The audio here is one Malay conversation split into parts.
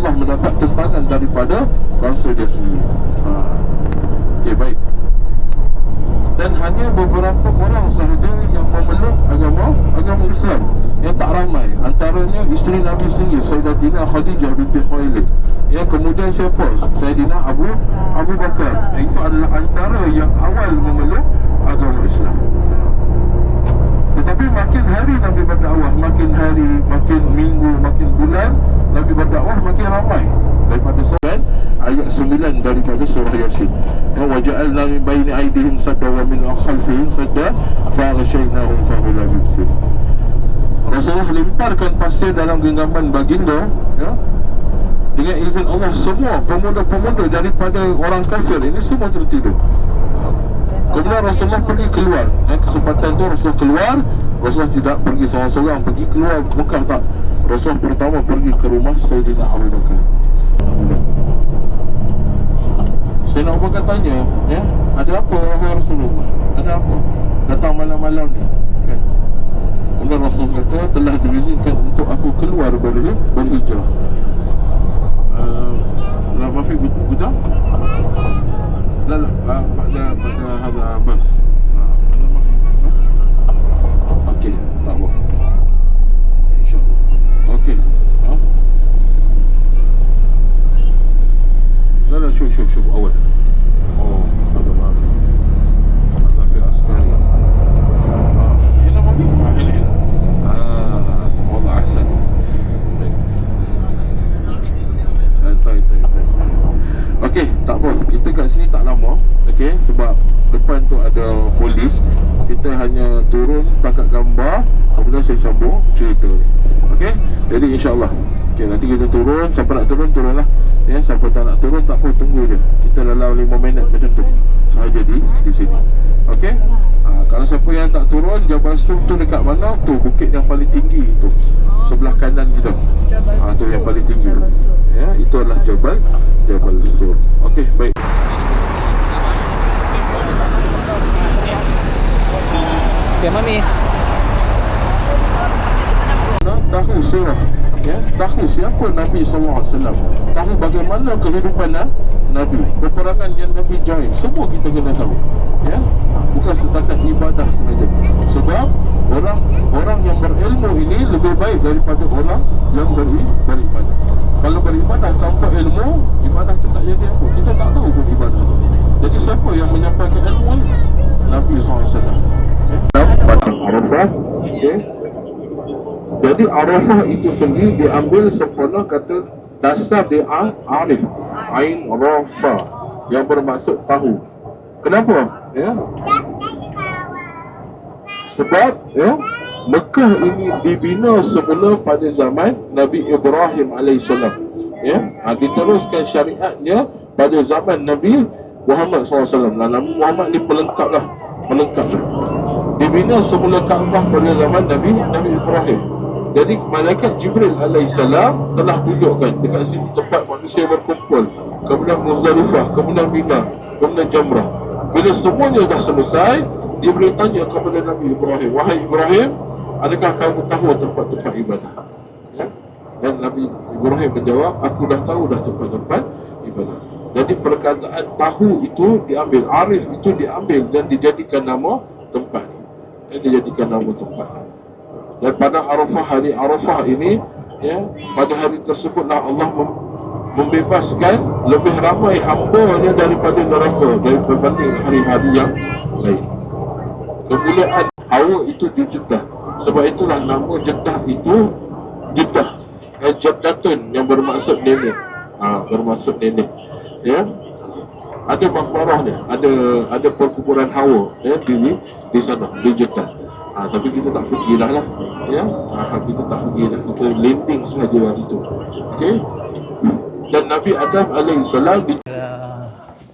Allah mendapat tentangan daripada bangsa dia sendiri. Okey, baik. Dan hanya beberapa orang sahaja yang memeluk agama Islam, yang tak ramai. Antaranya isteri Nabi sendiri, Sayyidatina Khadijah binti Khuwailid. Yang kemudian siapa? Sayyidina Abu Bakar. Itu adalah antara yang awal memeluk agama Islam. Tetapi makin hari Nabi berdakwah, makin hari, makin minggu, makin bulan Nabi berdakwah, makin ramai. Daripada surah ayat 9 daripada surah Yasin. Ya, waja'alna min baini aydihim sadda wa min khalfihim sadda faghshaynahum fahum la yubsirun. Rasulullah lemparkan pasir dalam genggaman baginda, ya, dengan izin Allah. Semua pemuda-pemuda daripada orang kafir ini semua tertidur. Kemudian Rasulullah pergi keluar. Kesempatan tu Rasulullah keluar. Rasulullah tidak pergi seorang-seorang, pergi keluar Mekah, tak. Rasulullah pertama pergi ke rumah Sayyidina Abu Bakar. Sayyidina Abu Bakar tanya, ya, ada apa wahai Rasulullah? Ada apa? Datang malam-malam ni, kan? Kemudian Rasulullah kata, telah diizinkan untuk aku keluar berhijrah. Mafi gudang? لا لا بعد هذا بس هذا ما بس اوكي طيب ان شاء الله اوكي لا لا شوف اول هذا ما في هذا في عسكري هنا ما في هنا والله احسن طيب okey, tak apa. Kita kat sini tak lama. Okey, sebab depan tu ada polis. Kita hanya turun tangkap gambar, kemudian saya sambung cerita. Okey, jadi insya-Allah. Okey, nanti kita turun. Siapa nak turun, turunlah. Ya, siapa tak nak turun, tak apa, tunggu je. Kita dalam 5 minit macam tu sahaja di sini. Okey. Kalau siapa yang tak turun, Jabal Sur tu dekat mana? Tu bukit yang paling tinggi tu. Sebelah kanan kita. Tu yang paling tinggi. Ya, itu adalah Jabal Sur. Okey, baik. Okey, Mami. Tahu surah, ya, tahu siapa Nabi SAW, tahu bagaimana kehidupan Nabi, peperangan yang Nabi join, semua kita kena tahu, ya. Bukan setakat ibadah sahaja. Sebab orang yang berilmu ini lebih baik daripada orang yang beribadah. Kalau beribadah tanpa ilmu, ibadah tu tak jadi apa. Kita tak tahu pun ibadah tu. Jadi siapa yang menyampaikan ilmu ni? Nabi SAW, ya. Padang Arafah, okay. Jadi Arafah itu sendiri diambil sempurna kata dasar dia Arif, Ain Rafa, yang bermaksud tahu. Kenapa? Ya. Sebab, ya, Mekah ini dibina semula pada zaman Nabi Ibrahim AS, ya. Diteruskan syariatnya pada zaman Nabi Muhammad SAW. Nabi Muhammad ni pelengkap lah. Dibina semula Kaabah pada zaman Nabi Ibrahim. Jadi malaikat Jibril alaihissalam telah tunjukkan dekat sini tempat manusia berkumpul, kemudian Muzdalifah, kemudian Mina, kemudian Jamrah. Bila semuanya dah selesai, Jibril tanya kepada Nabi Ibrahim, wahai Ibrahim, adakah kamu tahu tempat-tempat ibadah? Ya? Dan Nabi Ibrahim menjawab, aku dah tahu dah tempat-tempat ibadah. Jadi perkataan tahu itu diambil, arif itu diambil dan dijadikan nama tempat. Dan pada Arafah, hari Arafah ini, ya, pada hari tersebutlah Allah membebaskan lebih ramai hamba-Nya daripada neraka daripada hari-hari yang lain. Kemuliaan hawa itu di Jeddah. Sebab itulah nama Jeddah itu Jeddah, Jeddatun, yang bermaksud nenek. Bermaksud nenek. Ya. Ada makbarah ni, ada perkuburan hawa, ya, di sana, di Jeddah. Tapi kita tak pergilah lah, ya. Kita tak pergilah, kita landing sahaja hari itu. Okey. Dan Nabi Adam alaihissalam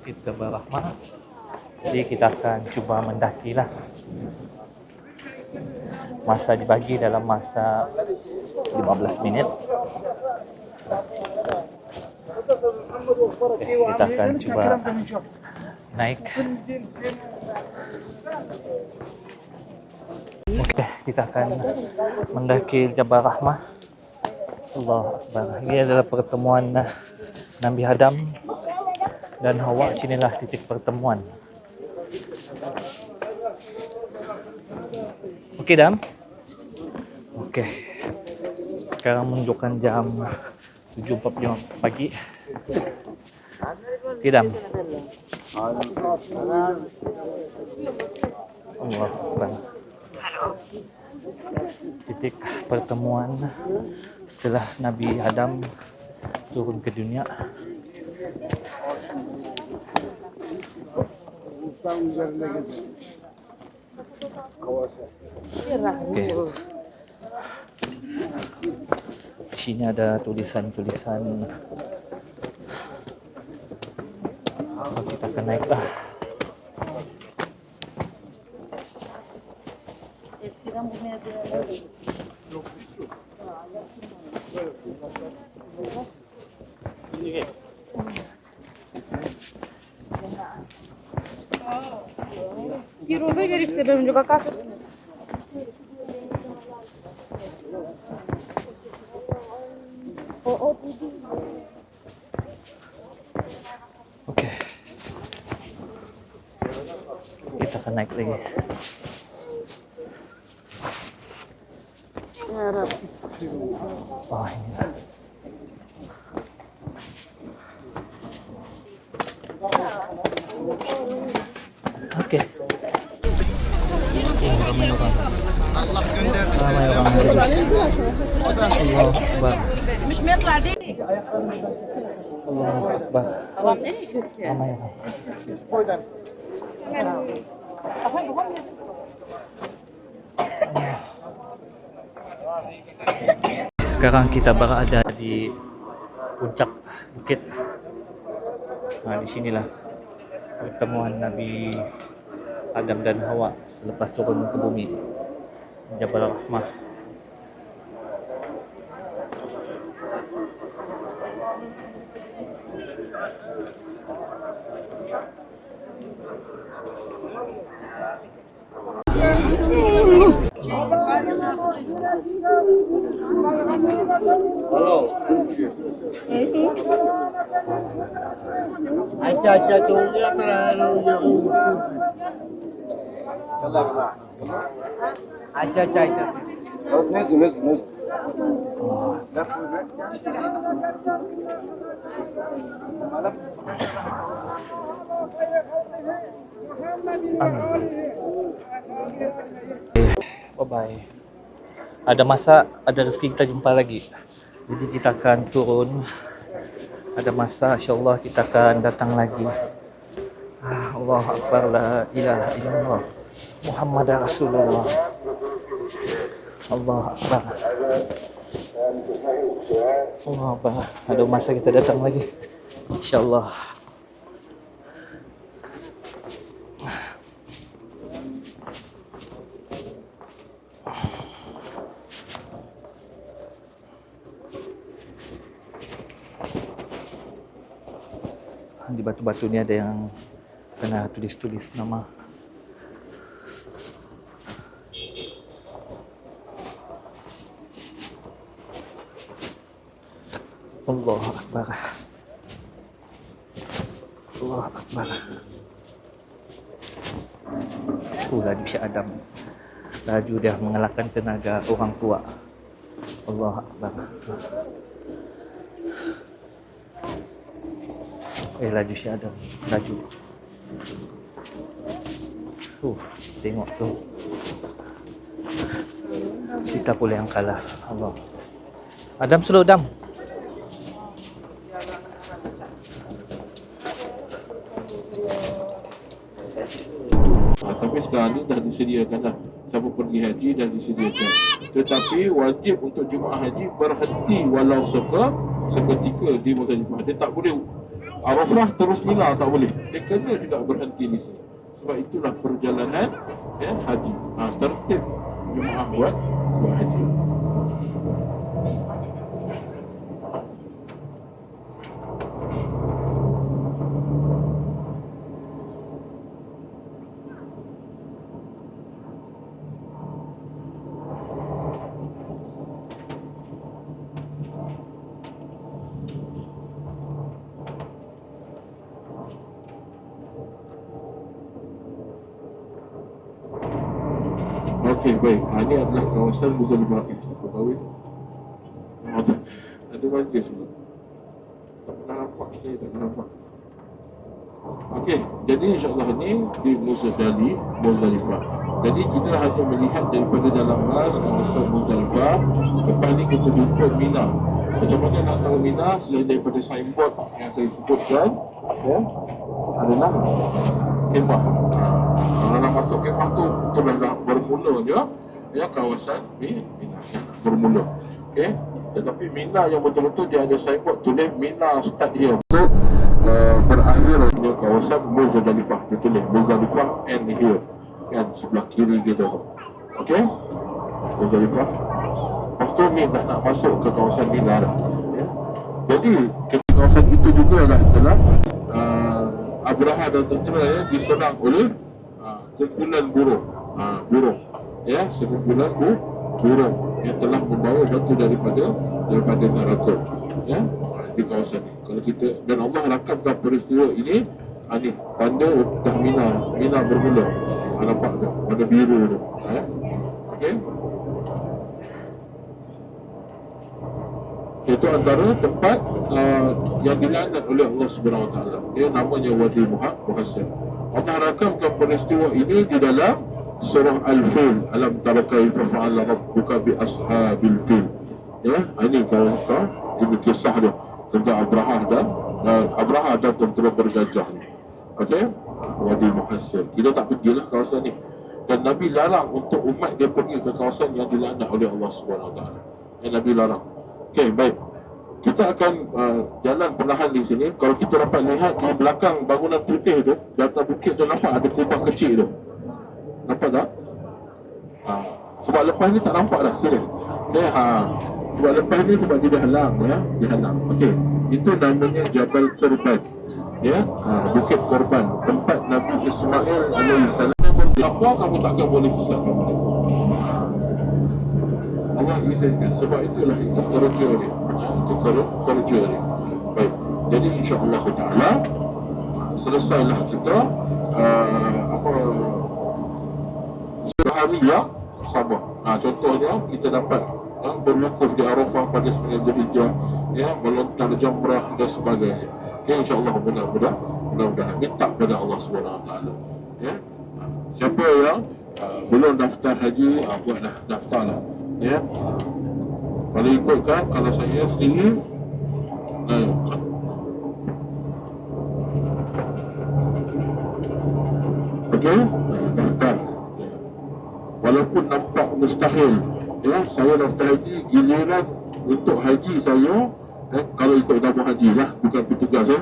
kita berrahmah. Jadi kita akan cuba mendakilah. Masa dibagi dalam masa 15 minit. Okay, kita akan cuba naik. Okey, kita akan mendaki Jabal Rahmah. Allah Akbar. Ini adalah pertemuan Nabi Adam dan Hawa. Sinilah titik pertemuan. Okey, Dam. Okey. Sekarang menunjukkan jam 7.45 pagi. Okey, Dam. Allah Akbar. Titik pertemuan setelah Nabi Adam turun ke dunia. Okay. Di sini ada tulisan-tulisan. So kita akan naik lah. Kirusa verifte benim juga kakak. Okey. Kita akan naik lagi. Oh, inilah. Okey. Ramai orang. Ramai orang. Allah Akbar. Allah Akbar. Ramai orang. Sekarang kita berada di puncak bukit. Nah, di sinilah pertemuan Nabi Adam dan Hawa selepas turun ke bumi. Jabal Rahmah. Hello. Acha tuya terlalu jauh. Acha. Nus. Bye-bye. Ada masa, ada rezeki kita jumpa lagi. Jadi kita akan turun. Ada masa, insyaAllah kita akan datang lagi. Allah Akbar, la ilaha illallah, Muhammad Rasulullah. Allah Akbar. Allah Akbar. Ada masa kita datang lagi, insyaAllah. Di batu-batu ni ada yang kena tulis-tulis nama. Allah Akbar. Allah Akbar. Laju Syekh Adam. Laju dia mengalahkan tenaga orang tua. Allah Akbar. Laju Syekh Adam. Laju. Tengok tu. Kita pula yang kalah. Allah. Adam, slow down. Tapi sekarang ni dah disediakan dah. Siapa pergi haji dah disediakan. Tetapi wajib untuk jemaah haji berhenti walau seketika di Muzdalifah. Dia tak boleh Arafah terus mila, tak boleh. Dia kena juga berhenti di sini. Sebab itulah perjalanan haji. Tertib jemaah buat haji. Okey, baik. Ini adalah kawasan Muzdalifah. Kau tahu ini? Ada majlis juga. Tak pernah nampak, saya tak pernah nampak. Okey, jadi insyaAllah ni di Muzdalifah. Jadi kita hanya melihat daripada dalam bas kawasan Muzdalifah. Lepas ni kita jumpa Mina. Macam mana nak tahu Mina selain daripada signboard yang saya sebutkan, ya, adalah kemah. Kalau nak masuk kemah tu dah bermulanya, ya, kawasan Mina bermula. Okey, tetapi Mina yang betul-betul dia ada signboard tulis Mina start here. Untuk berakhir di kawasan Muzdalifah, ditulis Muzdalifah end here, kan, sebelah kiri kita tu. Okey, Muzdalifah. Lepas tu ni dah nak masuk ke kawasan Mina dah, ya. Jadi ke kawasan itu jugalah telah Abraha dan tentera, ya, diserang oleh kumpulan burung, ya, sekumpulan burung yang telah membawa batu daripada neraka, ya, di kawasan ini. Kalau kita, dan Allah rakamkan peristiwa ini, ni tanda dah Mina bermula. Nampak tu, warna biru tu, ya. Okey, itu antara tempat yang dilaknat oleh Allah Subhanahu Wa Taala. Dia namanya Wadi Muhassir. Allah rakamkan peristiwa ini di dalam surah Al-Fil. Alam tara kaifa fa'ala rabbuka bi ashabil fil. Ya, ini kau ini kisah dia tentang Abraha dan tentera bergajah ni. Okey, Wadi Muhassir. Kita tak pergilah kawasan ni. Dan Nabi larang untuk umat dia pergi ke kawasan yang dilaknat oleh Allah Subhanahu Wa Taala. Yang Nabi larang. Okey, baik. Kita akan jalan perlahan di sini. Kalau kita dapat lihat di belakang bangunan putih tu, di atas bukit tu, nampak ada kubah kecil tu. Nampak tak? Sebab lepas ni tak nampak dah, serius. Okey, sebab lepas ni sebab dia dihalang, ya, dihalang. Okey, itu namanya Jabal Korban. Ya, Bukit Korban, tempat Nabi Ismail alaihissalam. Apa kamu takkan boleh sesatkan mereka? Allah izinkan. Sebab itulah itu kerja dia. Itu kerja dia. Baik. Jadi insya-Allah taala selesailah kita sehari yang sama. Contohnya kita dapat berwukuf di Arafah pada 9 Zulhijjah, ya, melontar jamrah dan sebagainya. Okay, insya-Allah mudah-mudahan minta kepada Allah Subhanahu Wa Taala. Ya. Siapa yang belum daftar haji, buatlah, daftarlah. Ya. Kalau ikutkan, kalau saya sendiri, okey, daftar. Walaupun nampak mustahil, ya, saya daftar haji, giliran untuk haji saya, kalau ikut tabung haji lah, bukan petugas, ya.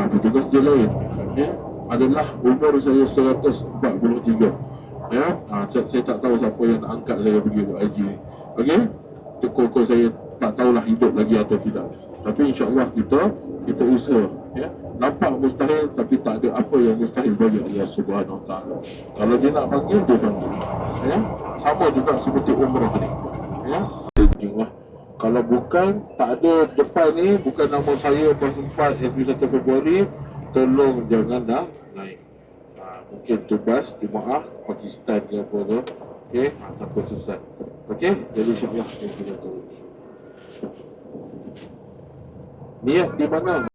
Petugas dia lain, ya, adalah umur saya 143. Ya, saya tak tahu siapa yang nak angkat saya pergi buat haji. Okey, kok saya tak tahulah hidup lagi atau tidak. Tapi insya-Allah kita usaha, ya. Nampak mustahil tapi tak ada apa yang mustahil bagi Allah Subhanahu Wa Taala. Kalau dia nak panggil, dia panggil. Ya, sama juga seperti umrah ni. Ya, kalau bukan tak ada depan ni, bukan nama saya pas 4 Februari, tolong jangan dah naik. Mungkin tu bas jemaah Pakistan ke apa tu. Okey, takut sesat. Okey, jadi insya-Allah kita tahu. Niat di mana?